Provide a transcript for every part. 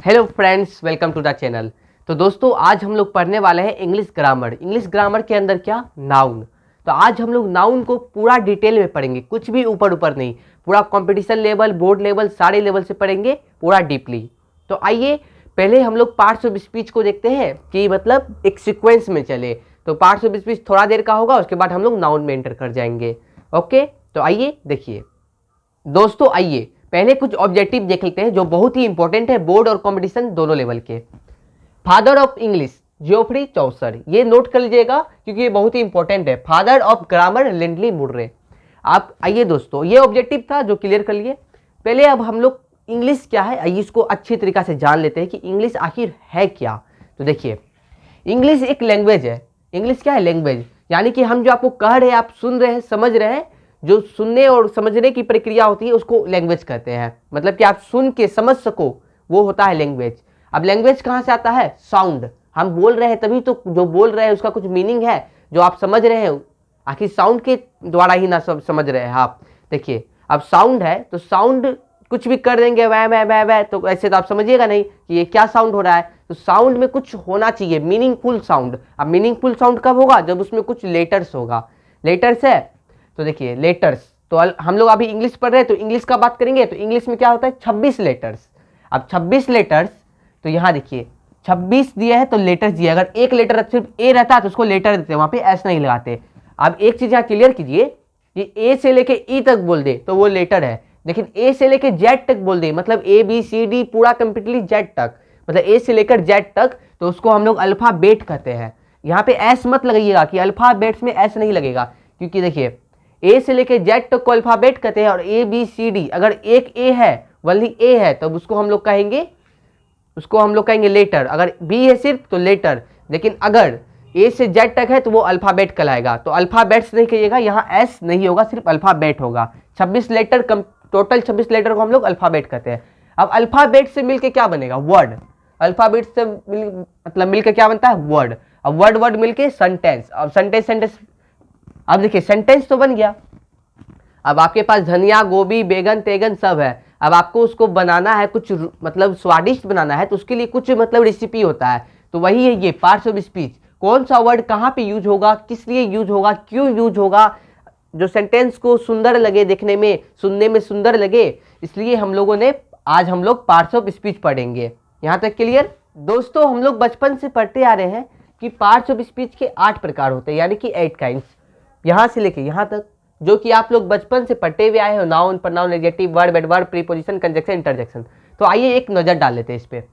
Hello friends, welcome to the channel. तो दोस्तों आज हम लोग पढ़ने वाले हैं इंग्लिश ग्रामर। इंग्लिश ग्रामर के अंदर क्या, नाउन। तो आज हम लोग नाउन को पूरा डिटेल में पढ़ेंगे, कुछ भी ऊपर ऊपर नहीं, पूरा कंपटीशन लेवल, बोर्ड लेवल, सारे लेवल से पढ़ेंगे पूरा डीपली। तो आइए पहले हम लोग पार्ट्स ऑफ स्पीच को देखते हैं कि मतलब एक सीक्वेंस में चले। तो पार्ट्स ऑफ स्पीच थोड़ा देर का होगा, उसके बाद हम लोग नाउन में एंटर कर जाएंगे। ओके, तो आइए देखिए दोस्तों, आइए पहले कुछ ऑब्जेक्टिव देख लेते हैं जो बहुत ही इंपॉर्टेंट है बोर्ड और कंपटीशन दोनों लेवल के। Father of English Geoffrey Chaucer, ये नोट कर लीजिएगा क्योंकि ये बहुत ही इंपॉर्टेंट है। Father of grammar Lindley Murray. आप आइए दोस्तों, ये ऑब्जेक्टिव था जो क्लियर कर लिए। पहले अब हम लोग इंग्लिश क्या है आइए इसको अच्छी तरीका से जान लेते हैं कि इंग्लिश आखिर है क्या। तो देखिए, इंग्लिश एक लैंग्वेज है। इंग्लिश क्या है, लैंग्वेज। यानी कि हम जो आपको कह रहे हैं, आप सुन रहे हैं, समझ रहे हैं, जो सुनने और समझने की प्रक्रिया होती है उसको लैंग्वेज कहते हैं। मतलब कि आप सुन के समझ सको, वो होता है लैंग्वेज। अब लैंग्वेज कहाँ से आता है, साउंड। हम बोल रहे हैं तभी तो जो बोल रहे हैं उसका कुछ मीनिंग है, जो आप समझ रहे हैं आखिर साउंड के द्वारा ही ना समझ रहे हैं आप। देखिए, अब साउंड है तो साउंड कुछ भी कर देंगे वह वह वह वह, तो ऐसे तो आप समझिएगा नहीं कि ये क्या साउंड हो रहा है। तो साउंड में कुछ होना चाहिए, मीनिंगफुल साउंड। अब मीनिंगफुल साउंड कब होगा, जब उसमें कुछ लेटर्स होगा। लेटर्स है तो देखिए लेटर्स, तो हम लोग अभी इंग्लिश पढ़ रहे हैं तो इंग्लिश का बात करेंगे। तो इंग्लिश में क्या होता है, 26 लेटर्स। अब 26 लेटर्स, तो यहाँ देखिए 26 दिया है तो लेटर्स दिया। अगर एक लेटर सिर्फ ए रहता है तो उसको लेटर देते हैं, वहाँ पे एस नहीं लगाते। अब एक चीज़ यहाँ क्लियर कीजिए कि ए से लेके ई तक बोल दे तो वो लेटर है, लेकिन ए से लेके जेड तक बोल दे, मतलब ए बी सी डी पूरा कंप्लीटली जेड तक, मतलब ए से लेकर जेड तक, तो उसको हम लोग अल्फाबेट कहते हैं। यहाँ पे एस मत लगाइएगा कि अल्फाबेट्स में एस नहीं लगेगा, क्योंकि देखिए ए से लेके जेड तक को अल्फाबेट कहते हैं। और ए बी सी डी, अगर एक ए है वही ए है तब उसको हम लोग कहेंगे लेटर। अगर बी है सिर्फ तो लेटर, लेकिन अगर ए से जेड तक है तो वो अल्फाबेट कहलाएगा। तो अल्फाबेट्स नहीं कहिएगा, यहाँ एस नहीं होगा, सिर्फ अल्फाबेट होगा। 26 लेटर, टोटल 26 लेटर को हम लोग अल्फाबेट कहते हैं। अब अल्फाबेट से मिलके क्या बनेगा, वर्ड। अल्फाबेट से मतलब मिलकर क्या बनता है, वर्ड। अब वर्ड वर्ड मिलके सेंटेंस। अब सेंटेंस अब देखिए सेंटेंस तो बन गया। अब आपके पास धनिया, गोभी, बैगन, तेगन सब है। अब आपको उसको बनाना है, कुछ मतलब स्वादिष्ट बनाना है, तो उसके लिए कुछ मतलब रेसिपी होता है। तो वही है ये पार्ट्स ऑफ स्पीच। कौन सा वर्ड कहाँ पे यूज होगा, किस लिए यूज होगा, क्यों यूज होगा, जो सेंटेंस को सुंदर लगे देखने में, सुनने में सुंदर लगे, इसलिए आज हम लोग पार्ट्स ऑफ स्पीच पढ़ेंगे। यहाँ तक क्लियर दोस्तों। हम लोग बचपन से पढ़ते आ रहे हैं कि पार्ट्स ऑफ स्पीच के 8 प्रकार होते हैं, यानी कि 8 काइंड्स, यहाँ से लेके यहाँ तक, जो कि आप लोग बचपन से पढ़ते हुए आए हो। Noun, pronoun, adjective, verb, adverb, preposition, conjunction, interjection. तो आइए एक नज़र डाल लेते हैं इस पे।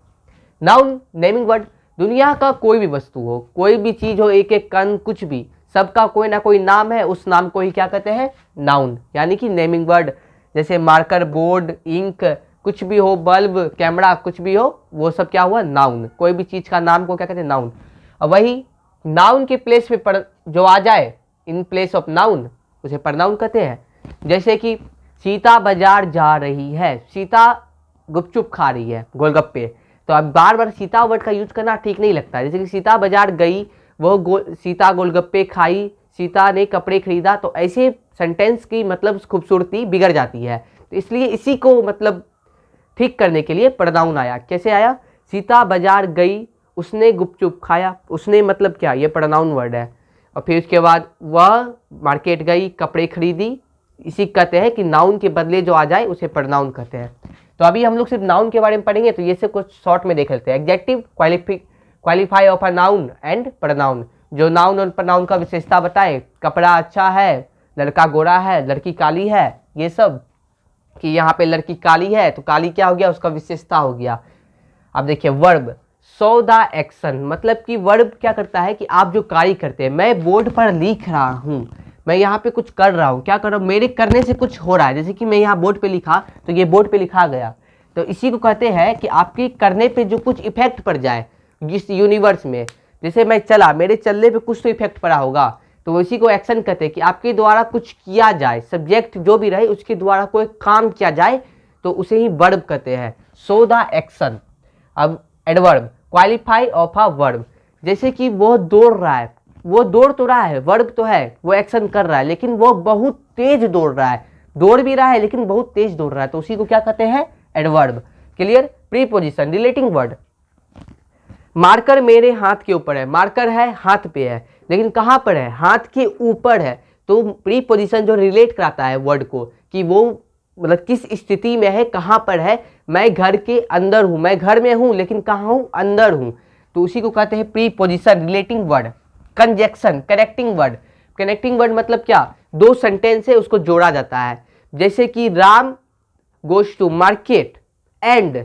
Noun, naming word. दुनिया का कोई भी वस्तु हो, कोई भी चीज़ हो, एक एक कण, कुछ भी, सबका कोई ना कोई नाम है, उस नाम को ही क्या कहते हैं, नाउन, यानी कि नेमिंग वर्ड। जैसे मार्कर, बोर्ड, इंक, कुछ भी हो, बल्ब, कैमरा, कुछ भी हो, वो सब क्या हुआ, नाउन। कोई भी चीज़ का नाम को क्या कहते हैं, नाउन। और वही नाउन के प्लेस पे जो आ जाए, इन प्लेस ऑफ नाउन, उसे प्रनाउन कहते हैं। जैसे कि सीता बाजार जा रही है, सीता गुपचुप खा रही है, गोलगप्पे। तो अब बार बार सीता वर्ड का यूज करना ठीक नहीं लगता। जैसे कि सीता बाजार गई, सीता गोलगप्पे खाई, सीता ने कपड़े खरीदा, तो ऐसे सेंटेंस की मतलब खूबसूरती बिगड़ जाती है। तो इसलिए इसी को मतलब ठीक करने के लिए प्रनाउन आया। कैसे आया, सीता बाजार गई, उसने गुपचुप खाया, उसने मतलब क्या, ये प्रनाउन वर्ड है। और फिर उसके बाद वह मार्केट गई, कपड़े खरीदी, इसी कहते हैं कि नाउन के बदले जो आ जाए उसे प्रनाउन कहते हैं। तो अभी हम लोग सिर्फ नाउन के बारे में पढ़ेंगे, तो ये सब कुछ शॉर्ट में देख लेते हैं। Adjective, qualify of a noun and pronoun, जो नाउन और प्रनाउन का विशेषता बताए। कपड़ा अच्छा है, लड़का गोरा है, लड़की काली है, ये सब कि यहाँ पे लड़की काली है तो काली क्या हो गया, उसका विशेषता हो गया। अब देखिए वर्ब, सो द एक्शन, मतलब कि वर्ब क्या करता है कि आप जो कार्य करते हैं, मैं बोर्ड पर लिख रहा हूँ, मैं यहाँ पे कुछ कर रहा हूँ, क्या कर रहा हूँ, मेरे करने से कुछ हो रहा है। जैसे कि मैं यहाँ बोर्ड पे लिखा तो ये बोर्ड पे लिखा गया, तो इसी को कहते हैं कि आपके करने पे जो कुछ इफेक्ट पड़ जाए जिस यूनिवर्स में। जैसे मैं चला, मेरे चलने पे कुछ तो इफेक्ट पड़ा होगा, तो इसी को एक्शन कहते हैं कि आपके द्वारा कुछ किया जाए, सब्जेक्ट जो भी रहे उसके द्वारा कोई काम किया जाए, तो उसे ही वर्ब कहते हैं, सो द एक्शन। अब adverb, qualify of a verb, जैसे कि वो दौड़ रहा है, वो दौड़ तो रहा है, वर्ब तो है, वो एक्शन कर रहा है, लेकिन वो बहुत तेज दौड़ रहा है, दौड़ भी रहा है लेकिन बहुत तेज दौड़ रहा है, तो उसी को क्या कहते हैं, adverb. Clear. Preposition relating word. Marker मेरे हाथ के ऊपर है, मार्कर है हाथ पे है, लेकिन कहाँ पर है, हाथ के ऊपर है। तो प्रीपोजिशन जो रिलेट कराता है वर्ड को कि वो मतलब किस स्थिति में है, कहाँ पर है। मैं घर के अंदर हूँ, मैं घर में हूँ लेकिन कहाँ हूँ, अंदर हूँ, तो उसी को कहते हैं preposition relating word. Conjunction connecting word, connecting word मतलब क्या, दो सेंटेंस है उसको जोड़ा जाता है। जैसे कि Ram goes to market and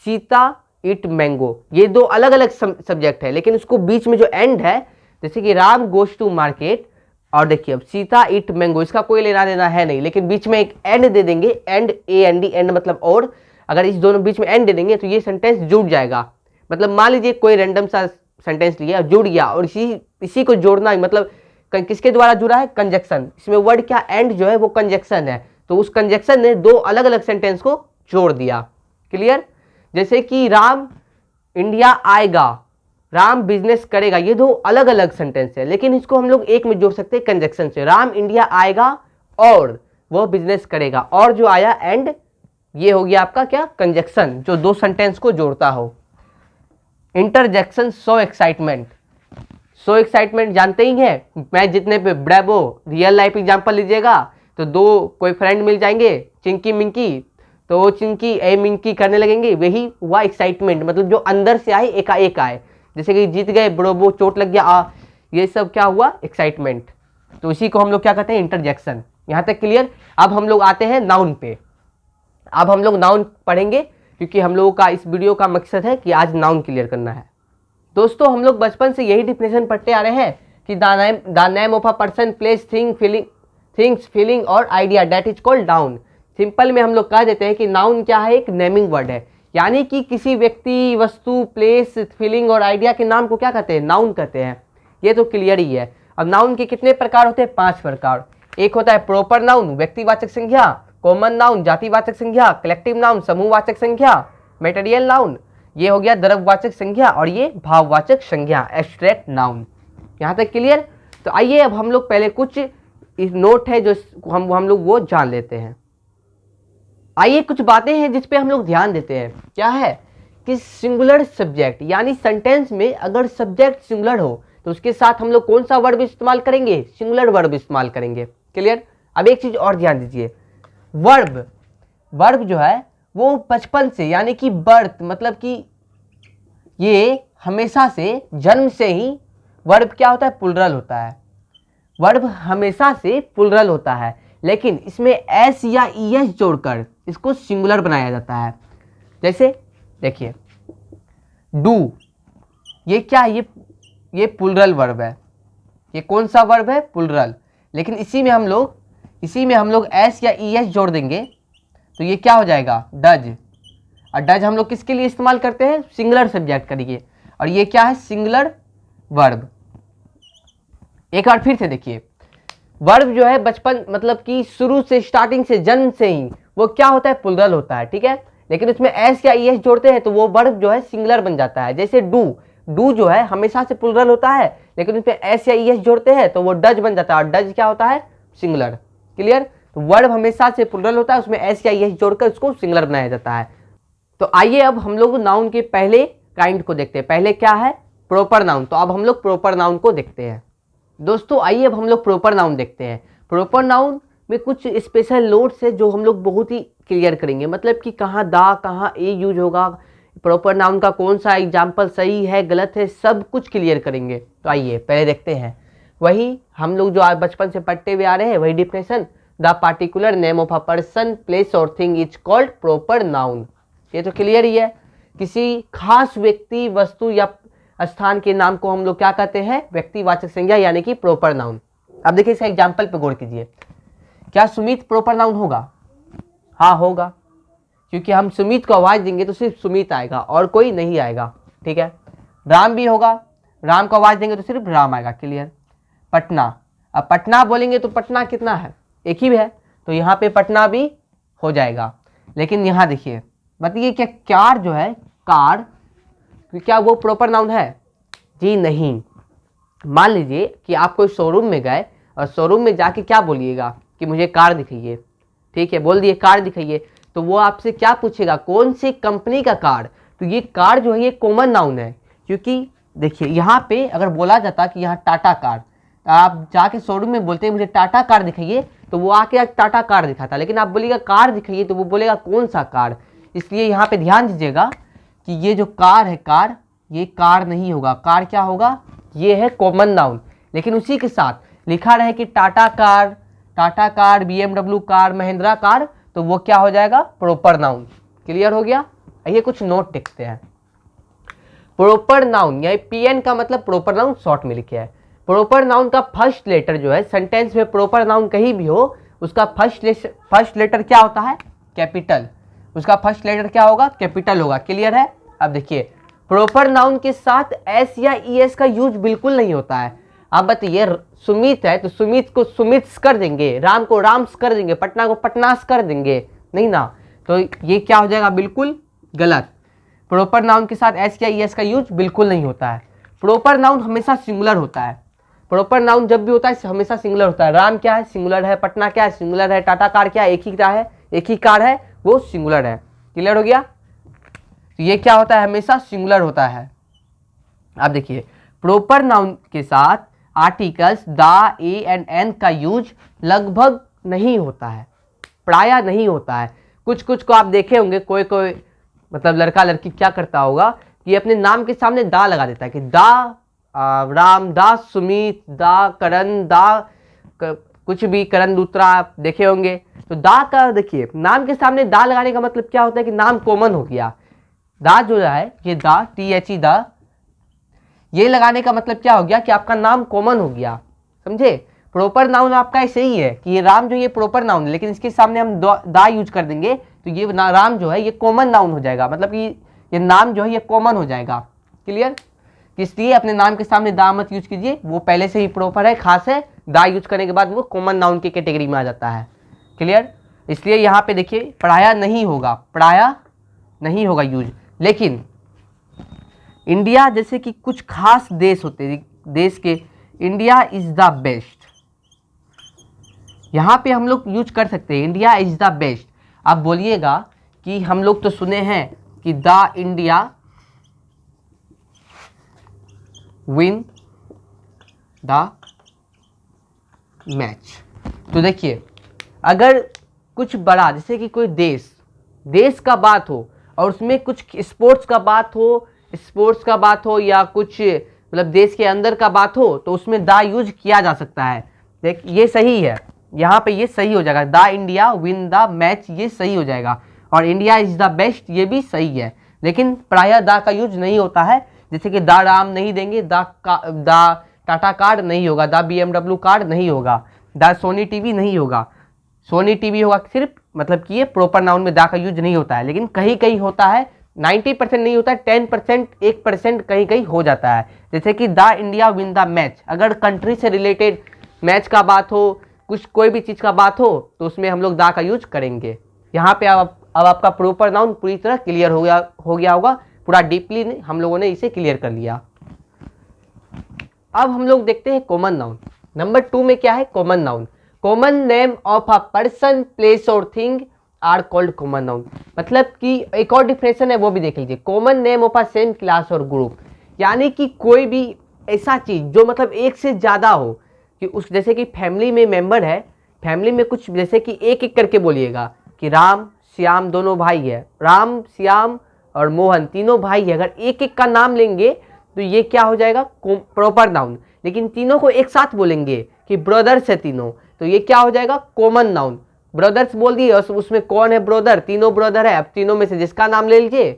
Sita eat mango, ये दो अलग अलग सब्जेक्ट है, लेकिन उसको बीच में जो एंड है, जैसे कि राम गोज टू मार्केट और देखिए अब सीता इट मैंगो, इसका कोई लेना देना है नहीं, लेकिन बीच में एक एंड दे देंगे, and A N D, and मतलब और, अगर इस दोनों बीच में एंड दे देंगे तो ये सेंटेंस जुड़ जाएगा। मतलब मान लीजिए कोई रैंडम सा सेंटेंस लिया जुड़ गया, और इसी को जोड़ना मतलब किसके द्वारा जुड़ा है, कंजक्शन। इसमें वर्ड क्या, एंड जो है वो कंजक्शन है, तो उस कंजक्शन ने दो अलग अलग सेंटेंस को जोड़ दिया। क्लियर। जैसे कि राम इंडिया आएगा, राम बिजनेस करेगा, ये दो अलग अलग सेंटेंस है, लेकिन इसको हम लोग एक में जोड़ सकते हैं कंजक्शन से। राम इंडिया आएगा और वो बिजनेस करेगा, और जो आया एंड, ये हो गया आपका क्या, कंजक्शन, जो दो सेंटेंस को जोड़ता हो। इंटरजेक्शन सो एक्साइटमेंट, सो एक्साइटमेंट जानते ही हैं, मैं जितने पे ब्रेवो, रियल लाइफ एग्जांपल लीजिएगा तो दो कोई फ्रेंड मिल जाएंगे चिंकी मिंकी, तो वो चिंकी ए मिंकी करने लगेंगे, वही हुआ एक्साइटमेंट, मतलब जो अंदर से आए एकाएक आए, जैसे कि जीत गए ब्रोबो, चोट लग गया ये सब क्या हुआ, एक्साइटमेंट। तो इसी को हम लोग क्या कहते हैं, इंटरजेक्शन। यहाँ तक क्लियर। अब हम लोग आते हैं नाउन पे। अब हम लोग नाउन पढ़ेंगे, क्योंकि हम लोगों का इस वीडियो का मकसद है कि आज नाउन क्लियर करना है। दोस्तों हम लोग बचपन से यही डिफिनेशन पढ़ते आ रहे हैं कि the name of a person, place, things, feeling और idea that is called noun. Simple में हम लोग कह देते हैं कि नाउन क्या है, एक नेमिंग वर्ड है, यानी कि किसी व्यक्ति, वस्तु, प्लेस, फीलिंग और आइडिया के नाम को क्या कहते हैं, नाउन कहते हैं। ये तो क्लियर ही है। अब नाउन के कितने प्रकार होते हैं, 5 प्रकार। एक होता है प्रॉपर नाउन, व्यक्तिवाचक संज्ञा, कॉमन नाउन, जातिवाचक संज्ञा, कलेक्टिव नाउन, समूहवाचक संज्ञा, मटेरियल नाउन, ये हो गया द्रव्यवाचक संज्ञा, और ये भाववाचक संज्ञा, एब्स्ट्रैक्ट नाउन। यहाँ तक क्लियर। तो आइए अब हम लोग पहले कुछ नोट है जो हम लोग वो जान लेते हैं। आइए कुछ बातें हैं जिस पे हम लोग ध्यान देते हैं। क्या है कि सिंगुलर सब्जेक्ट, यानी सेंटेंस में अगर सब्जेक्ट सिंगुलर हो तो उसके साथ हम लोग कौन सा वर्ब इस्तेमाल करेंगे, सिंगुलर वर्ब इस्तेमाल करेंगे। क्लियर। अब एक चीज और ध्यान दीजिए, वर्ब जो है वो बचपन से, यानी कि बर्थ, मतलब कि ये हमेशा से, जन्म से ही वर्ब क्या होता है, प्लुरल होता है। वर्ब हमेशा से प्लुरल होता है, लेकिन इसमें एस या ईएस जोड़कर इसको सिंगुलर बनाया जाता है। जैसे देखिए डू, ये क्या है, ये प्लुरल वर्ब है। ये कौन सा वर्ब है, प्लुरल, लेकिन इसी में हम लोग एस या ईएस जोड़ देंगे तो ये क्या हो जाएगा, डज। और डज हम लोग किसके लिए इस्तेमाल करते हैं, सिंगुलर सब्जेक्ट के लिए, और ये क्या है, सिंगुलर वर्ब। एक बार फिर से देखिए, वर्ब जो है बचपन, मतलब कि शुरू से, स्टार्टिंग से, जन्म से ही वो क्या होता है, प्लुरल होता है, ठीक है। लेकिन उसमें एस या ईएस जोड़ते हैं तो वो वर्ब जो है सिंगुलर बन जाता है। जैसे डू जो है हमेशा से प्लुरल होता है, लेकिन उसमें एस या ईएस जोड़ते हैं तो वो डज बन जाता है, और डज क्या होता है, सिंगुलर। क्लियर। तो वर्ब हमेशा से प्लुरल होता है, उसमें एस या ईएस जोड़कर उसको सिंगुलर बनाया जाता है। तो आइए अब हम लोग नाउन के पहले काइंड को देखते हैं। पहले क्या है, प्रॉपर नाउन। तो अब हम लोग प्रॉपर नाउन को देखते हैं। दोस्तों आइए अब हम लोग प्रॉपर नाउन देखते हैं। प्रॉपर नाउन में कुछ स्पेशल नोट्स है जो हम लोग बहुत ही क्लियर करेंगे, मतलब कि कहाँ दा, कहाँ ए यूज होगा, प्रॉपर नाउन का कौन सा एग्जाम्पल सही है, गलत है, सब कुछ क्लियर करेंगे। तो आइए पहले देखते हैं, वही हम लोग जो आज बचपन से पढ़ते हुए आ रहे हैं, वही definition, the particular name of a person, place और thing is called proper noun. ये तो क्लियर ही है, किसी खास व्यक्ति, वस्तु या स्थान के नाम को हम लोग क्या कहते हैं, व्यक्तिवाचक संज्ञा, यानी कि प्रॉपर नाउन। अब देखिए इस एग्जाम्पल पे गौर कीजिए, क्या सुमित प्रॉपर नाउन होगा, हाँ होगा, क्योंकि हम सुमित को आवाज देंगे तो सिर्फ सुमित आएगा और कोई नहीं आएगा, ठीक है। राम भी होगा, राम को आवाज देंगे तो सिर्फ राम आएगा। क्लियर। पटना, अब पटना बोलेंगे तो पटना कितना है, एक ही है, तो यहाँ पे पटना भी हो जाएगा। लेकिन यहाँ देखिए, बताइए क्या कार जो है, कार, क्या वो प्रॉपर नाउन है, जी नहीं। मान लीजिए कि आप कोई शोरूम में गए और शोरूम में जाके क्या बोलिएगा कि मुझे कार दिखाइए, ठीक है, बोल दिए कार दिखाइए, तो वो आपसे क्या पूछेगा, कौन सी कंपनी का कार। तो ये कार जो है ये कॉमन नाउन है, क्योंकि देखिए यहाँ पे अगर बोला जाता कि यहाँ टाटा कार, आप जाके शोरूम में बोलते हैं मुझे टाटा कार दिखाइए, तो वो आके टाटा कार दिखाता, लेकिन आप बोलिएगा कार दिखाइए तो वो बोलेगा कौन सा कार। इसलिए यहाँ पे ध्यान दीजिएगा कि ये जो कार है, कार, ये कार नहीं होगा। कार क्या होगा, ये है कॉमन नाउन। लेकिन उसी के साथ लिखा रहे कि Tata car, BMW car, Mahindra car, तो वो क्या हो जाएगा, प्रॉपर नाउन। क्लियर हो गया। ये कुछ नोट लिखते हैं। प्रॉपर नाउन, यानी PN का मतलब प्रॉपर नाउन शॉर्ट में लिखे है। प्रॉपर नाउन का फर्स्ट लेटर जो है, सेंटेंस में प्रॉपर नाउन कहीं भी हो, उसका फर्स्ट लेटर क्या होता है, कैपिटल। उसका फर्स्ट लेटर क्या होगा, कैपिटल होगा। क्लियर है। अब देखिए, प्रॉपर नाउन के साथ S या ES का यूज बिल्कुल नहीं होता है। आप बताइए, सुमित है तो सुमित को सुमित्स कर देंगे, राम को राम्स कर देंगे, पटना को पटनास कर देंगे, नहीं ना। तो ये क्या हो जाएगा, बिल्कुल गलत। प्रॉपर नाउन के साथ S या ES का यूज बिल्कुल नहीं होता है। प्रॉपर नाउन हमेशा सिंगुलर होता है। प्रॉपर नाउन जब भी होता है हमेशा सिंगुलर होता है। राम क्या है, सिंगुलर है। पटना क्या है, सिंगुलर है। टाटा कार क्या है, एक ही कार है, वो सिंगुलर है। क्लियर हो गया। तो ये क्या होता है, हमेशा सिंगुलर होता है। अब देखिए, प्रॉपर नाउन के साथ articles the, a and an का यूज लगभग नहीं होता है, प्रायः नहीं होता है। कुछ कुछ को आप देखे होंगे, कोई कोई मतलब लड़का लड़की क्या करता होगा कि अपने नाम के सामने दा लगा देता है कि दा राम, दा सुमित, दा करण, दा कुछ भी, करण दूसरा आप देखे होंगे। तो दा का देखिए, नाम के सामने दा लगाने का मतलब क्या होता है कि नाम कॉमन हो गया। दा जो है ये दा, THE दा, ये लगाने का मतलब क्या हो गया कि आपका नाम कॉमन हो गया। समझे। प्रॉपर नाउन आपका ऐसे ही है कि ये राम जो ये प्रॉपर नाउन है, लेकिन इसके सामने हम दा यूज कर देंगे तो ये राम जो है ये कॉमन नाउन हो जाएगा, मतलब कि ये नाम जो है ये कॉमन हो जाएगा। क्लियर। इसलिए अपने नाम के सामने दा मत यूज कीजिए, वो पहले से ही प्रॉपर है, खास है। दा यूज करने के बाद वो कॉमन नाउन की कैटेगरी में आ जाता है। क्लियर। इसलिए यहाँ पे देखिए, प्रायः नहीं होगा यूज। लेकिन इंडिया जैसे कि कुछ खास देश होते हैं, देश के, इंडिया इज द बेस्ट, यहाँ पे हम लोग यूज कर सकते हैं, इंडिया इज द बेस्ट। आप बोलिएगा कि हम लोग तो सुने हैं कि the India win the match. तो देखिए, अगर कुछ बड़ा जैसे कि कोई देश का बात हो और उसमें कुछ स्पोर्ट्स का बात हो या कुछ मतलब देश के अंदर का बात हो, तो उसमें द यूज किया जा सकता है। देख, ये सही है, यहाँ पे ये सही हो जाएगा। The India win the match, ये सही हो जाएगा। और इंडिया इज द बेस्ट, ये भी सही है। लेकिन प्रायः द का यूज नहीं होता है। जैसे कि द राम नहीं देंगे, द टाटा कार्ड नहीं होगा, द BMW कार्ड नहीं होगा, द सोनी टीवी नहीं होगा। सोनी टीवी होगा सिर्फ, मतलब कि ये प्रॉपर नाउन में द का यूज नहीं होता है। लेकिन कहीं कहीं होता है, 90% नहीं होता है, 10%, 1% कहीं कहीं हो जाता है। जैसे कि the India win the match, अगर कंट्री से रिलेटेड मैच का बात हो, कुछ कोई भी चीज़ का बात हो, तो उसमें हम लोग द का यूज करेंगे। यहाँ पे अब आपका प्रॉपर नाउन पूरी तरह क्लियर हो गया होगा। पूरा डीपली हम लोगों ने इसे क्लियर कर लिया। अब हम लोग देखते हैं कॉमन नाउन। नंबर 2 में क्या है, common noun. Common name of a person, place और thing are called common noun. मतलब कि एक और डिफिनेशन है, वो भी देख लीजिए। Common name of a same class और ग्रुप, यानी कि कोई भी ऐसा चीज जो मतलब एक से ज्यादा हो, कि उस जैसे कि फैमिली में मेंबर है, फैमिली में कुछ जैसे कि एक एक करके बोलिएगा कि राम श्याम दोनों भाई है, राम श्याम और मोहन तीनों भाई है। अगर एक एक का नाम लेंगे तो ये क्या हो जाएगा, प्रॉपर नाउन। लेकिन तीनों को एक साथ बोलेंगे कि ब्रदर्स है तीनों, तो ये क्या हो जाएगा, कॉमन नाउन। ब्रदर्स बोल दिए और उसमें कौन है, ब्रदर, तीनों ब्रदर है। अब तीनों में से जिसका नाम ले लीजिए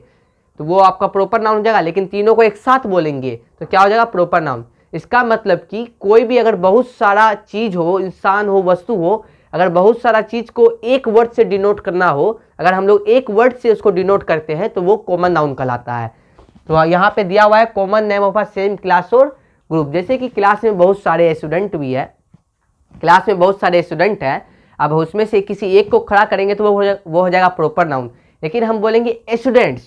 तो वो आपका प्रॉपर नाउन हो जाएगा। लेकिन तीनों को एक साथ बोलेंगे तो क्या हो जाएगा, प्रॉपर नाउन। इसका मतलब कि कोई भी अगर बहुत सारा चीज हो, इंसान हो, वस्तु हो, अगर बहुत सारा चीज को एक वर्ड से डिनोट करना हो, अगर हम लोग एक वर्ड से उसको डिनोट करते हैं तो वो कॉमन नाउन कहलाता है। तो यहाँ पे दिया हुआ है common name of a same class और ग्रुप। जैसे कि क्लास में बहुत सारे स्टूडेंट भी है, क्लास में बहुत सारे स्टूडेंट हैं, अब उसमें से किसी एक को खड़ा करेंगे तो वो हो जाएगा प्रॉपर नाउन। लेकिन हम बोलेंगे स्टूडेंट्स,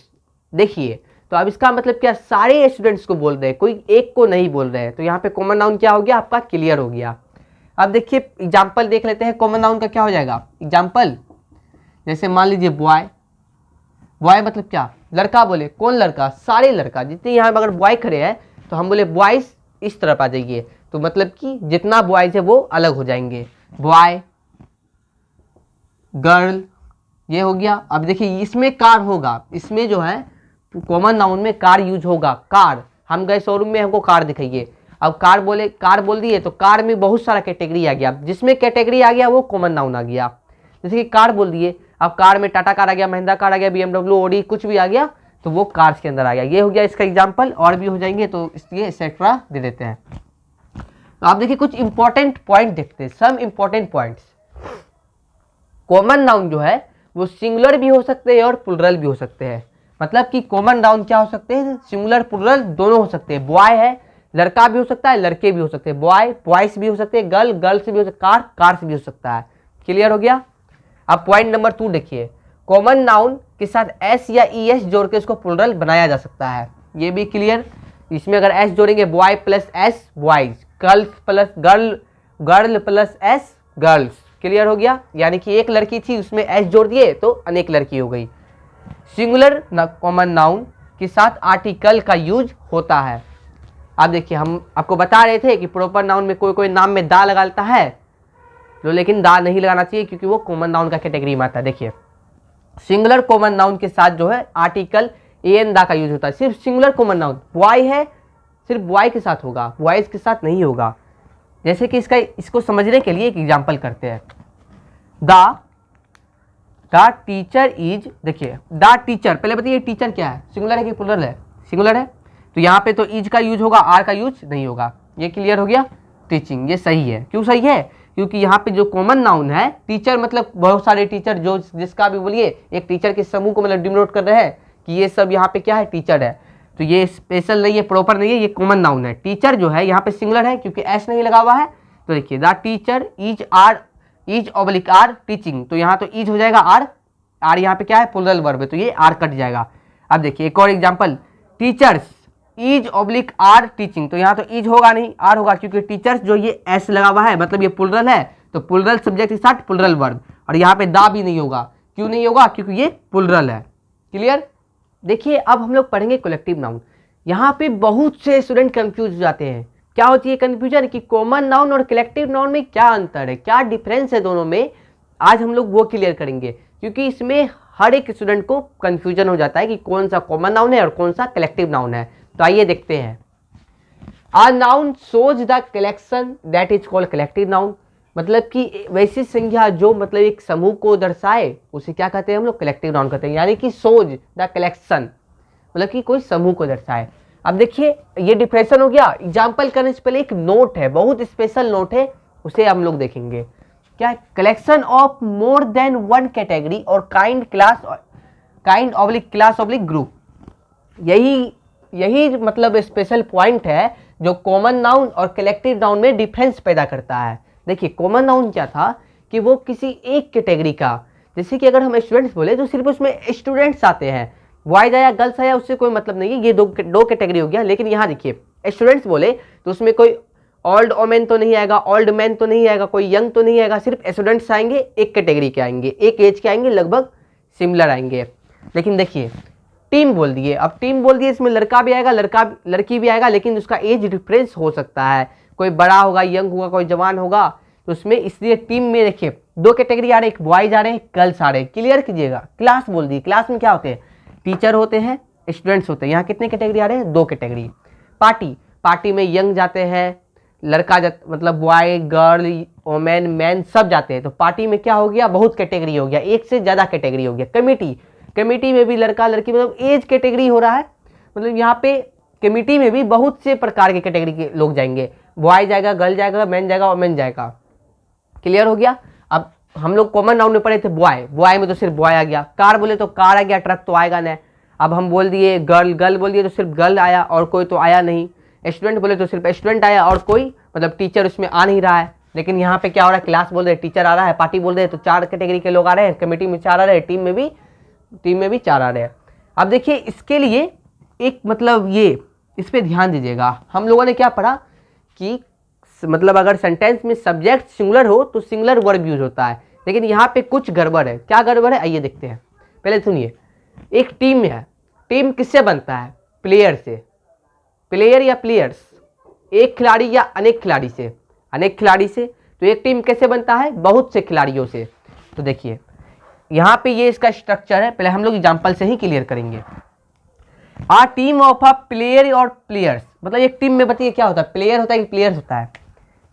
देखिए, तो अब इसका मतलब क्या, सारे स्टूडेंट्स को बोल रहे हैं, कोई एक को नहीं बोल रहे हैं। तो यहाँ पे कॉमन नाउन क्या हो गया, आपका क्लियर हो गया। अब देखिए एग्जाम्पल देख लेते हैं, कॉमन नाउन का क्या हो जाएगा एग्जाम्पल। जैसे मान लीजिए बॉय, बॉय मतलब क्या, लड़का बोले, कौन लड़का, सारे लड़का, जितने यहाँ पर अगर बॉय खड़े हैं तो हम बोले बॉयज इस तरफ आ जाइए, तो मतलब कि जितना बॉयज है वो अलग हो जाएंगे, बॉय गर्ल, ये हो गया। अब देखिए इसमें कार होगा, इसमें जो है कॉमन नाउन में कार यूज होगा, कार, हम गए शोरूम में हमको कार दिखाइए, अब कार बोले, कार बोल दिए तो कार में बहुत सारा कैटेगरी आ गया, जिसमें कैटेगरी आ गया वो कॉमन नाउन आ गया। जैसे कि कार बोल दिए, अब कार में टाटा कार आ गया, महिंद्रा कार आ गया, BMW ऑडी कुछ भी आ गया तो वो कार्स के अंदर आ गया। ये हो गया इसका एग्जाम्पल, और भी हो जाएंगे तो इसलिए एक्सेट्रा दे देते हैं। तो आप देखिए कुछ इंपॉर्टेंट पॉइंट देखते हैं, some important points. Common noun जो है वो सिंगुलर भी हो सकते हैं और प्लुरल भी हो सकते हैं। मतलब कि कॉमन नाउन क्या हो सकते हैं, सिंगुलर प्लुरल दोनों हो सकते हैं। बॉय है, लड़का भी हो सकता है, लड़के भी हो सकते हैं, बॉय बॉयज भी हो सकते हैं, गर्ल गर्ल्स भी हो सकते, कार कार्स भी हो सकता है। क्लियर हो गया। अब पॉइंट नंबर 2 देखिए, कॉमन नाउन के साथ एस या ES जोड़ के इसको प्लुरल बनाया जा सकता है, ये भी क्लियर। इसमें अगर एस जोड़ेंगे boy plus S boys, girls plus girl, girl plus S girls. Clear हो गया, यानी कि एक लड़की थी उसमें एस जोड़ दिए तो अनेक लड़की हो गई। सिंगुलर कॉमन नाउन के साथ आर्टिकल का यूज होता है। अब देखिए हम आपको बता रहे थे कि प्रॉपर नाउन में कोई कोई नाम में दा लगाता है, तो लेकिन दा नहीं लगाना चाहिए क्योंकि वो कॉमन नाउन का कैटेगरी में आता है। देखिए सिंगुलर कॉमन नाउन के साथ जो है आर्टिकल एन दा का यूज होता है। सिर्फ सिंगुलर कॉमन नाउन, बॉय है सिर्फ बॉय के साथ होगा, बॉयज के साथ नहीं होगा। जैसे कि इसको समझने के लिए एक एग्जाम्पल करते हैं, द टीचर इज, देखिए द टीचर, पहले बताइए टीचर क्या है, सिंगुलर है कि प्लुरल है, सिंगुलर है, तो यहाँ पे तो इज का यूज होगा, आर का यूज नहीं होगा। ये क्लियर हो गया। टीचिंग, ये सही है। क्यों सही है, क्योंकि यहाँ पे जो कॉमन नाउन है टीचर, मतलब बहुत सारे टीचर, जो जिसका भी बोलिए एक टीचर के समूह को मतलब डिनोट कर रहे हैं कि ये सब यहाँ पे क्या है, टीचर है। तो ये स्पेशल नहीं है, प्रॉपर नहीं है, ये कॉमन नाउन है। टीचर जो है यहाँ पे सिंगुलर है क्योंकि एस नहीं लगा हुआ है। तो देखिए the teacher is oblique are teaching, तो यहाँ तो इज हो जाएगा आर, आर यहाँ पे क्या है प्लुरल वर्ब है तो ये आर कट जाएगा। अब देखिए एक और example, teachers is oblique are teaching, तो यहाँ तो इज होगा नहीं आर होगा, क्योंकि टीचर्स जो ये एस लगा हुआ है मतलब ये प्लुरल है, तो प्लुरल सब्जेक्ट के साथ प्लुरल वर्ब, और यहाँ पे दा भी नहीं होगा। क्यों नहीं होगा, क्योंकि ये प्लुरल है। क्लियर। देखिए अब हम लोग पढ़ेंगे कलेक्टिव नाउन। यहाँ पे बहुत से स्टूडेंट कंफ्यूज हो जाते हैं। क्या होती है कंफ्यूजन कि कॉमन नाउन और कलेक्टिव नाउन में क्या अंतर है, क्या डिफरेंस है दोनों में, आज हम लोग वो क्लियर करेंगे, क्योंकि इसमें हर एक स्टूडेंट को कंफ्यूजन हो जाता है कि कौन सा कॉमन नाउन है और कौन सा कलेक्टिव नाउन है। तो आइए देखते हैं। A noun shows the collection that is called collective noun, मतलब कि वैसी संख्या जो मतलब एक समूह को दर्शाए उसे क्या कहते हैं हम लोग, कलेक्टिव नाउन कहते हैं। यानी कि सोज द कलेक्शन मतलब कि कोई समूह को दर्शाए। अब देखिए ये डिफरेंशन हो गया। एग्जाम्पल करने से पहले एक नोट है, बहुत स्पेशल नोट है, उसे हम लोग देखेंगे। क्या, collection of more than one category और kind class, kind oblique class oblique group, यही मतलब स्पेशल पॉइंट है जो कॉमन नाउन और कलेक्टिव नाउन में डिफरेंस पैदा करता है। देखिए कॉमन नाउन क्या था कि वो किसी एक कैटेगरी का, जैसे कि अगर हम स्टूडेंट्स बोले तो सिर्फ उसमें स्टूडेंट्स आते हैं, बॉयज आया गर्ल्स आया उससे कोई मतलब नहीं है, ये दो कैटेगरी हो गया। लेकिन यहाँ देखिए स्टूडेंट्स बोले तो उसमें कोई ओल्ड ओमेन तो नहीं आएगा, ओल्ड मैन तो नहीं आएगा, कोई यंग तो नहीं आएगा, सिर्फ स्टूडेंट्स आएंगे, एक कैटेगरी के आएंगे, एक एज के आएंगे, लगभग सिमिलर आएंगे। लेकिन देखिए टीम बोल दिए, अब टीम बोल दिए इसमें लड़का भी आएगा, लड़की भी आएगा, लेकिन उसका एज डिफरेंस हो सकता है, कोई बड़ा होगा, यंग होगा, कोई जवान होगा, तो उसमें इसलिए टीम में देखिए दो कैटेगरी आ रहे हैं, एक बॉयज आ रहे हैं, गर्ल्स आ रहे हैं। क्लियर कीजिएगा। क्लास बोल दिए, क्लास में क्या होते हैं, टीचर होते हैं, स्टूडेंट्स होते हैं। यहाँ कितने कैटेगरी आ रहे हैं, दो कैटेगरी। पार्टी में यंग जाते हैं, लड़का मतलब बॉय गर्ल वोमेन मैन सब जाते हैं, तो पार्टी में क्या हो गया, बहुत कैटेगरी हो गया, एक से ज्यादा कैटेगरी हो गया। कमेटी में भी लड़का लड़की मतलब एज कैटेगरी हो रहा है, मतलब यहाँ पे कमेटी में भी बहुत से प्रकार के कैटेगरी के लोग जाएंगे, बॉय जाएगा, गर्ल जाएगा, मैन जाएगा, वोमेन जाएगा। क्लियर हो गया। अब हम लोग कॉमन नाउन में पढ़े थे बॉय में तो सिर्फ बॉय आ गया, कार बोले तो कार आ गया, ट्रक तो आएगा ना। अब हम बोल दिए गर्ल बोल दिए तो सिर्फ गर्ल आया और कोई तो आया नहीं। स्टूडेंट बोले तो सिर्फ स्टूडेंट आया और कोई मतलब टीचर उसमें आ नहीं रहा है। लेकिन यहाँ पे क्या हो रहा है, क्लास बोल रहे टीचर आ रहा है, पार्टी बोल रहे तो 4 कैटेगरी के लोग आ रहे हैं, कमेटी में 4 आ रहे हैं, टीम में भी 4 आ रहे हैं। अब देखिए इसके लिए एक मतलब ये इस पे ध्यान दीजिएगा। हम लोगों ने क्या पढ़ा कि मतलब अगर सेंटेंस में सब्जेक्ट सिंगुलर हो तो सिंगुलर वर्ब यूज होता है, लेकिन यहाँ पे कुछ गड़बड़ है। क्या गड़बड़ है आइए देखते हैं। पहले सुनिए, एक टीम है, टीम किससे बनता है? प्लेयर से। प्लेयर या प्लेयर्स, एक खिलाड़ी या अनेक खिलाड़ी से? अनेक खिलाड़ी से। तो एक टीम कैसे बनता है? बहुत से खिलाड़ियों से। तो देखिए यहाँ पे ये इसका स्ट्रक्चर है, पहले हम लोग एग्जाम्पल से ही क्लियर करेंगे। आ टीम ऑफ अ प्लेयर और प्लेयर्स, मतलब एक टीम में बताइए क्या होता है? प्लेयर होता है कि प्लेयर्स होता है?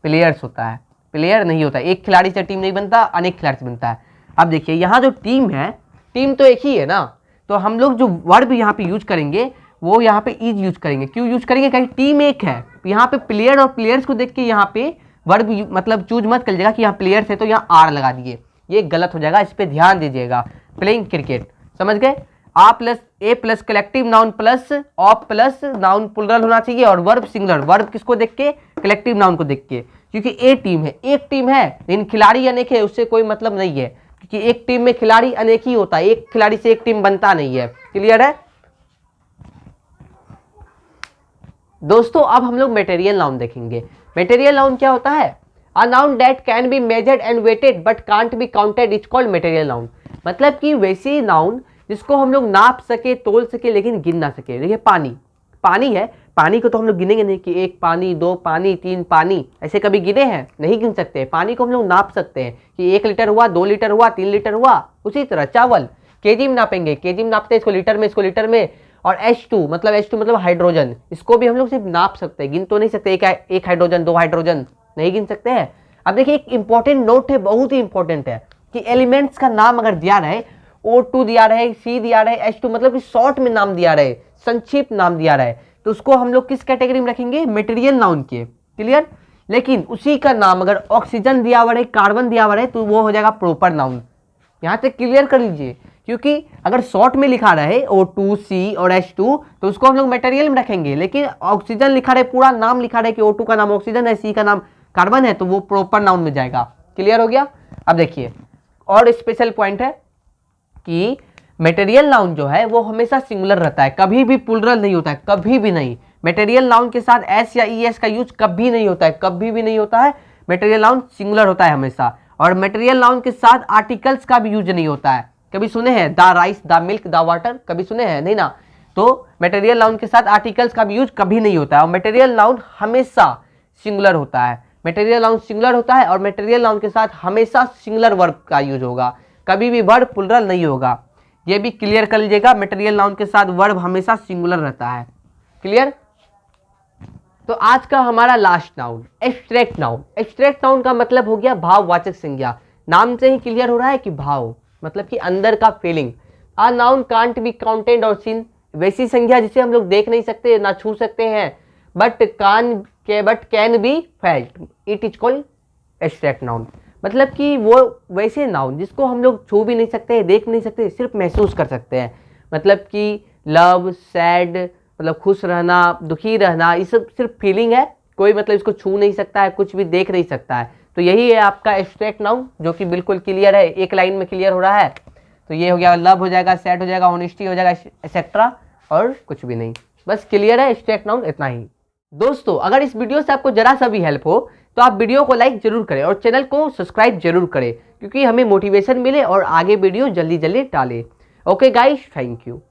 प्लेयर्स होता है, प्लेयर नहीं होता। एक खिलाड़ी से टीम नहीं बनता, अनेक खिलाड़ी से बनता है। अब देखिए यहाँ जो टीम है, टीम तो एक ही है ना, तो हम लोग जो वर्ब यहाँ पे यूज करेंगे वो यहाँ पे इज यूज करेंगे। क्यों यूज करेंगे? क्योंकि टीम एक है। यहाँ पे प्लेयर और प्लेयर्स को देख के यहाँ पे वर्ब मतलब चूज मत करिएगा कि यहाँ प्लेयर्स है तो यहाँ आर लगा दिए, ये गलत हो जाएगा, इस पर ध्यान दीजिएगा। प्लेइंग क्रिकेट, समझ गए? A plus a plus collective noun plus of plus noun plural होना चाहिए और वर्ब सिंगुलर। वर्ब किसको देख के? कलेक्टिव नाउन को देख के, क्योंकि ए टीम है, एक टीम है लेकिन खिलाड़ी अनेक है, उससे कोई मतलब नहीं है, क्योंकि एक टीम में खिलाड़ी अनेक ही होता है, एक खिलाड़ी से एक टीम बनता नहीं है। क्लियर है दोस्तों? अब हम लोग मटेरियल नाउन देखेंगे। मटेरियल नाउन क्या होता है? A noun that can be measured and weighted but can't be counted is called material noun. मतलब कि वैसे नाउन जिसको हम लोग नाप सके, तोल सके, लेकिन गिन ना सके। देखिए पानी, पानी है, पानी को तो हम लोग गिनेंगे नहीं कि एक पानी, दो पानी, तीन पानी, ऐसे कभी गिने हैं? नहीं गिन सकते। पानी को हम लोग नाप सकते हैं कि 1 लीटर हुआ, 2 लीटर हुआ, 3 लीटर हुआ। उसी तरह चावल केजी में नापेंगे, केजी में नापते हैं, इसको लीटर में, इसको लीटर में। और H2 मतलब हाइड्रोजन, इसको भी हम लोग सिर्फ नाप सकते हैं, गिन तो नहीं सकते। एक हाइड्रोजन, 2 हाइड्रोजन नहीं गिन सकते हैं। अब देखिए एक इंपॉर्टेंट नोट है, बहुत ही इंपॉर्टेंट है कि एलिमेंट्स का नाम अगर दिया रहे, O2 दिया रहे, C दिया रहे, H2 मतलब कि शॉर्ट में नाम दिया रहे, संक्षिप्त नाम दिया रहे, तो उसको हम लोग किस कैटेगरी में रखेंगे? मटेरियल नाउन के। क्लियर? लेकिन उसी का नाम अगर ऑक्सीजन दिया हुआ रहे, कार्बन दिया हुआ रहे, तो वो हो जाएगा प्रॉपर नाउन। यहाँ तक क्लियर कर लीजिए, क्योंकि अगर शॉर्ट में लिखा रहे O2, C और H2 तो उसको हम लोग मटेरियल में रखेंगे, लेकिन ऑक्सीजन लिखा रहे, पूरा नाम लिखा रहे कि O2 का नाम ऑक्सीजन है, C का नाम कार्बन है, तो वो प्रॉपर नाउन में जाएगा। क्लियर हो गया? अब देखिए और स्पेशल पॉइंट है कि मटेरियल नाउन जो है वो हमेशा सिंगुलर रहता है, कभी भी प्लुरल नहीं होता है, कभी भी नहीं। मटेरियल नाउन के साथ एस या ई एस का यूज कभी नहीं होता है, कभी भी नहीं होता है। मटेरियल नाउन सिंगुलर होता है हमेशा। और मटेरियल नाउन के साथ आर्टिकल्स का भी यूज नहीं होता है। कभी सुने हैं the rice, the milk, the water? कभी सुने हैं? नहीं ना। तो मटेरियल नाउन के साथ आर्टिकल्स का भी यूज कभी नहीं होता है और मटेरियल नाउन हमेशा सिंगुलर होता है। मटेरियल नाउन सिंगुलर होता है और मटेरियल नाउन के साथ हमेशा सिंगुलर वर्ब का यूज होगा, कभी भी वर्ब प्लुरल नहीं होगा। ये भी क्लियर कर लीजिएगा, मटेरियल नाउन के साथ वर्ब हमेशा सिंगुलर रहता है। क्लियर? तो आज का हमारा last noun abstract noun. Abstract noun का मतलब हो गया भाववाचक संज्ञा। नाम से ही क्लियर हो रहा है कि भाव मतलब कि अंदर का feeling. A noun can't be counted और सीन, वैसी संज्ञा जिसे हम लोग देख नहीं सकते, ना छू सकते हैं, but can be felt, it is called abstract noun. मतलब कि वो वैसे नाउन जिसको हम लोग छू भी नहीं सकते, देख नहीं सकते, सिर्फ महसूस कर सकते हैं। मतलब कि लव, सैड मतलब खुश रहना, दुखी रहना, ये सब सिर्फ फीलिंग है, कोई मतलब इसको छू नहीं सकता है, कुछ भी देख नहीं सकता है। तो यही है आपका एब्स्ट्रैक्ट नाउन, जो कि बिल्कुल क्लियर है, एक लाइन में क्लियर हो रहा है। तो ये हो गया, लव हो जाएगा, सैड हो जाएगा, ऑनेस्टी हो जाएगा, एक्सेट्रा, और कुछ भी नहीं, बस क्लियर है एब्स्ट्रैक्ट नाउन, इतना ही। दोस्तों अगर इस वीडियो से आपको जरा सा भी हेल्प हो तो आप वीडियो को लाइक जरूर करें और चैनल को सब्सक्राइब जरूर करें, क्योंकि हमें मोटिवेशन मिले और आगे वीडियो जल्दी जल्दी डालें। Okay guys, thank you.